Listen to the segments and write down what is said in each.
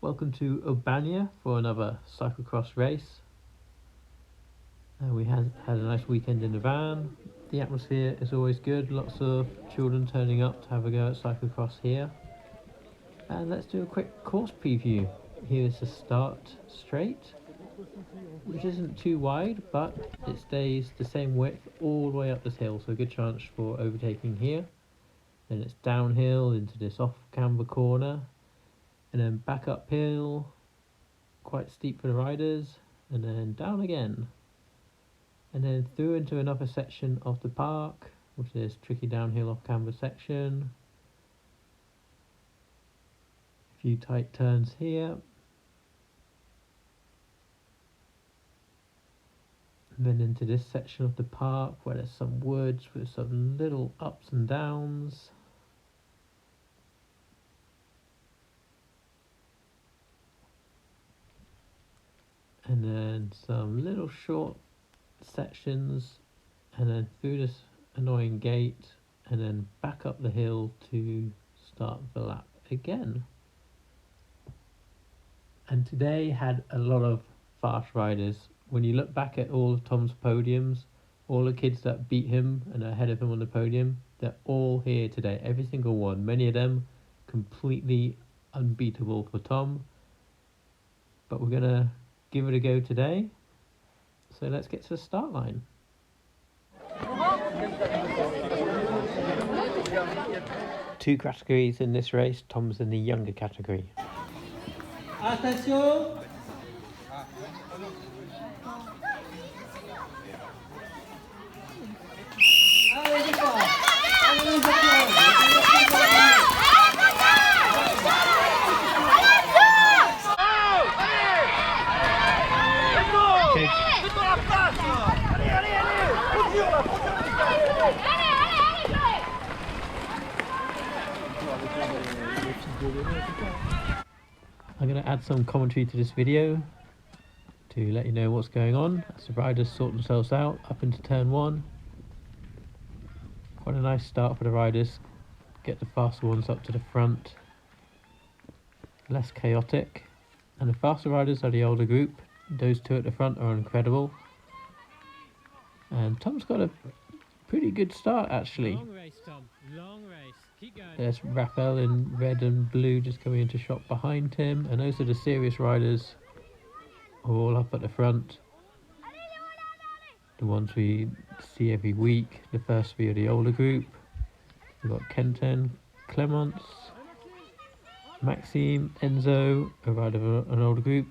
Welcome to Albania for another cyclocross race. We had a nice weekend in the van. The atmosphere is always good, lots of children turning up to have a go at cyclocross here. And let's do a quick course preview. Here is the start straight, which isn't too wide, but it stays the same width all the way up this hill, so a good chance for overtaking here. Then it's downhill into this off-camber corner, and then back uphill, quite steep for the riders, and then down again, and then through into another section of the park, which is tricky downhill off camber section. A few tight turns here, and then into this section of the park where there's some woods with some little ups and downs. And then some little short sections, and then through this annoying gate, and then back up the hill to start the lap again. And today had a lot of fast riders. When you look back at all of Tom's podiums, all the kids that beat him and are ahead of him on the podium, they're all here today, every single one. Many of them completely unbeatable for Tom. But we're gonna give it a go today. So let's get to the start line. Two categories in this race. Tom's in the younger category. Attention! I'm going to add some commentary to this video to let you know what's going on as the riders sort themselves out up into turn one. Quite a nice start for the riders, get the faster ones up to the front, less chaotic, and the faster riders are the older group. Those two at the front are incredible, and Tom's got a pretty good start actually. Long race, Tom. Long race. Keep going. There's Raphael in red and blue just coming into shot behind him, and those are the serious riders all up at the front. The ones we see every week. The first three are the older group. We've got Kenton, Clements, Maxime, Enzo, a rider of an older group,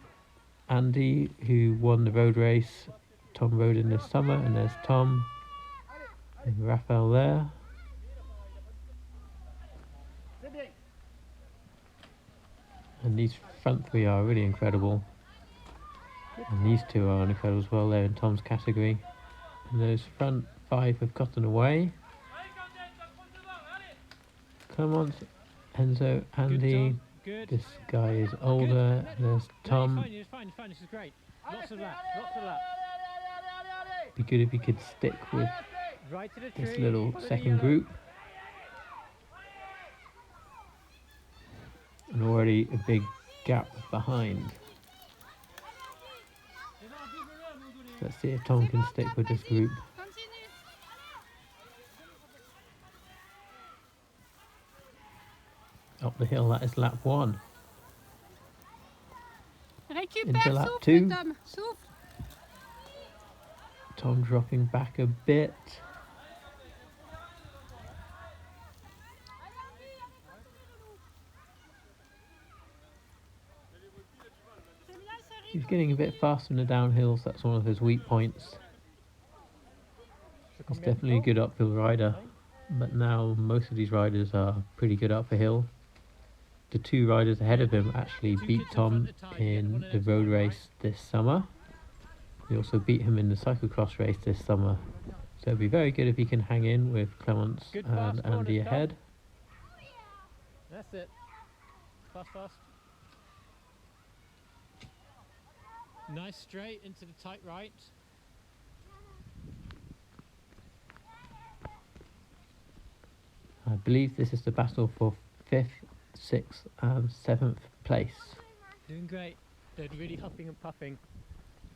Andy, who won the road race Tom rode in this summer, and there's Tom and Raphael there. And these front three are really incredible, and these two are incredible as well. They're in Tom's category, and those front five have gotten away. Clements, Enzo, Andy. Good. This guy is older. There's Tom. No, you're fine. This is great. Lots of laps. Be good if he could stick with Right to the this tree. little second group. And already a big gap behind. Let's see if Tom can stick with this group. Up the hill, that is lap one. Into lap two. Tom dropping back a bit. He's getting a bit faster in the downhills, that's one of his weak points. He's definitely a good uphill rider, but now most of these riders are pretty good up the hill. The two riders ahead of him actually beat Tom in the road race this summer. They also beat him in the cyclocross race this summer. So it'd be very good if he can hang in with Clements and Andy ahead. That's it. Fast. Nice straight into the tight right. I believe this is the battle for 5th, 6th and 7th place. Doing great. They're really huffing and puffing.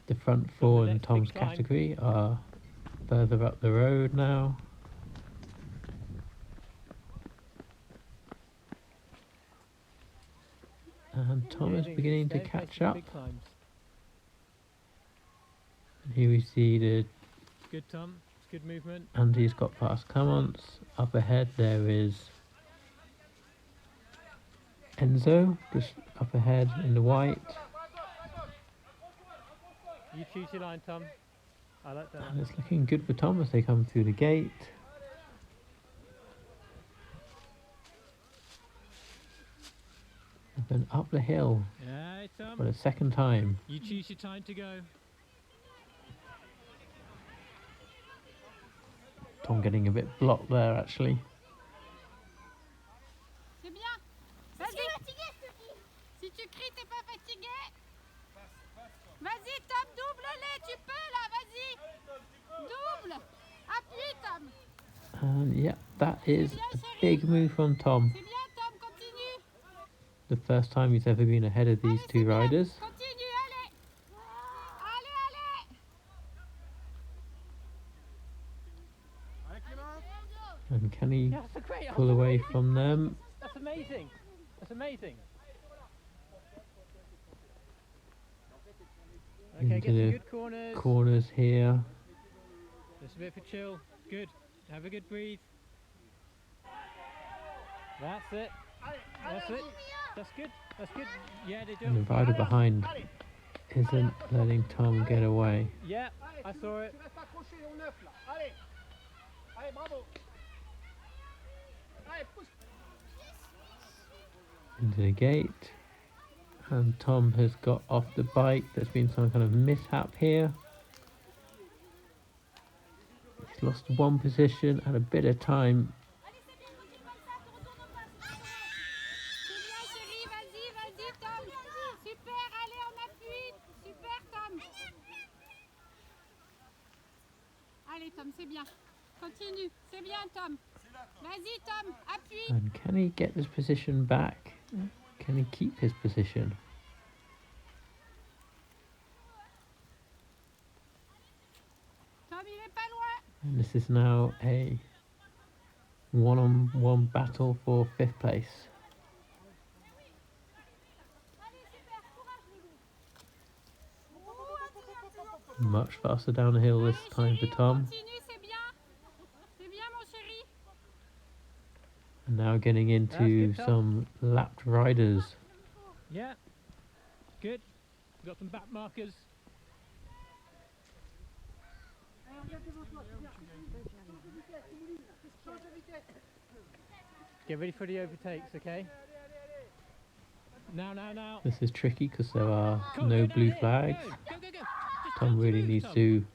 The front the four in next big Tom's climb. category are further up the road now. And Tom is Amazing. beginning to Stay in place catch for the up. big climbs. And here we see the Good, Tom. It's good movement. Andy's got past Clements. Up ahead there is Enzo, just up ahead in the white. You choose your line, Tom. I like that And one. it's looking good for Tom as they come through the gate. And then up the hill Yeah, for Tom. the second time. You choose your time to go. Tom getting a bit blocked there actually. C'est bien. Vas-y. Si tu cries, t'es pas fatigué. Vas-y, Tom, double-les. Tu peux là, vas-y. Double. Appuie, Tom. And yeah, that is a big move from Tom. C'est bien, Tom, continue. The first time he's ever been ahead of these Allez, two c'est bien. riders. Continue, allez. Allez, allez. And can he Yeah, that's great. pull away from them? That's amazing. That's amazing. Okay, Into get some the good corners. corners here. Just a bit for chill. Good. Have a good breathe. That's it. That's it. That's good. That's good. Yeah, they do. And the rider behind isn't letting Tom get away. Yeah, I saw it. Into the gate. And Tom has got off the bike. There's been some kind of mishap here. He's lost one position and a bit of time. C'est bien, chérie. Vas-y, vas-y, Tom. Super, allez, on appuie. Super, Tom. Allez, Tom, c'est bien. Continue. C'est bien, Tom. Vas-y, Tom, appuie. And can he get his position back? Can he keep his position? Tom, il est pas loin. And this is now a one-on-one battle for 5th place. Much faster down the hill this Allez, time for chérie, on Tom. continue, c'est bien. C'est bien, mon chéri. And now getting into That's good, Tom. some lapped riders. Yeah. Good. Got some back markers. Get ready for the overtakes, okay? Now. This is tricky because there are Come on, no go down blue it. flags. Go. Just Tom don't really move, needs Tom. to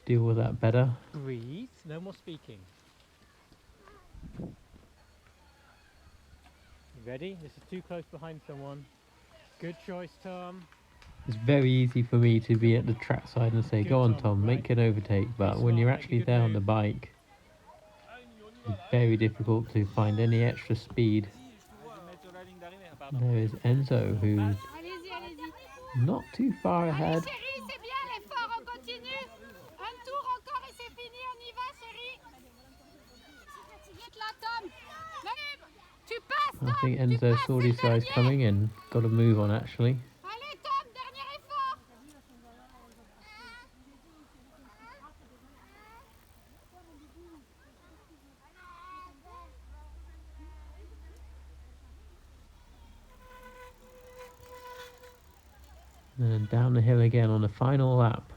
deal with that better. Breathe. No more speaking. You ready? This is too close behind someone. Good choice, Tom. It's very easy for me to be at the trackside and say, Good, "Go on, Tom, Tom, make right. an overtake." But when smart, you're make a actually good there on the move. bike, it's very difficult to find any extra speed. There is Enzo, who's Allez-y, allez-y. not too far Allez, ahead. chérie, c'est bien l'effort, on continue. Un tour encore et c'est fini, on y va, chérie. Vite là, Tom. Tu passes, I Tom. think Tu Enzo passes, saw c'est these le guys dernier. coming and got a move on actually. Allez, Tom, dernier effort. And then down the hill again on the final lap.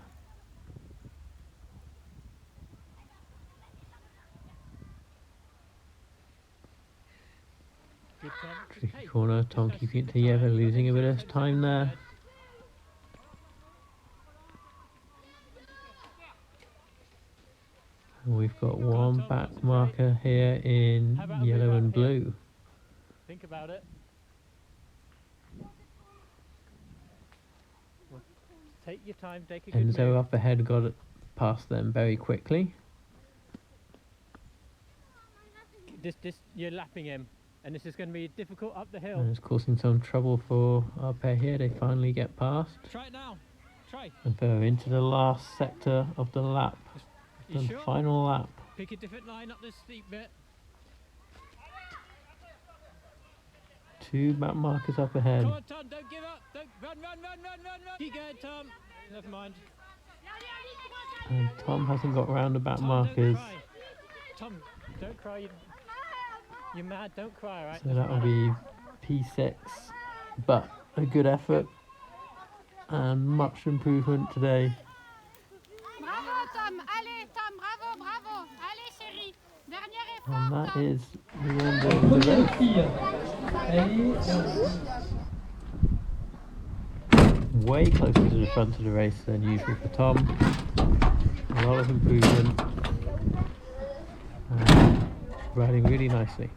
Good, Tom. Tricky Hey, corner. just Tom don't keeping skip it the together, time. losing a bit of 10 time seconds there. ahead. And we've got Go on, one Tom, back concentrate. marker here in How about a yellow move and out here? blue. Think about it. Well, take your time, take a good Enzo move. up ahead got it past them very quickly. You're lapping him. and this is going to be difficult up the hill. And it's causing some trouble for our pair here. They finally get past Try it now. Try. and go into the last sector of the lap. You The sure? final lap. Pick a different line up this steep bit. 2 map markers up ahead. Come on, Tom, don't give up. Don't run. Keep going, Tom. Never mind. And Tom hasn't got round the back Tom, markers. Don't cry. Tom, don't cry. You're mad. Don't cry, right? So that'll be P6. But a good effort and much improvement today. Bravo Tom, allez Tom, bravo, bravo. Allez chérie, dernier effort And that Tom. is the end of the race. Way closer to the front of the race than usual for Tom. A lot of improvement. Riding really nicely.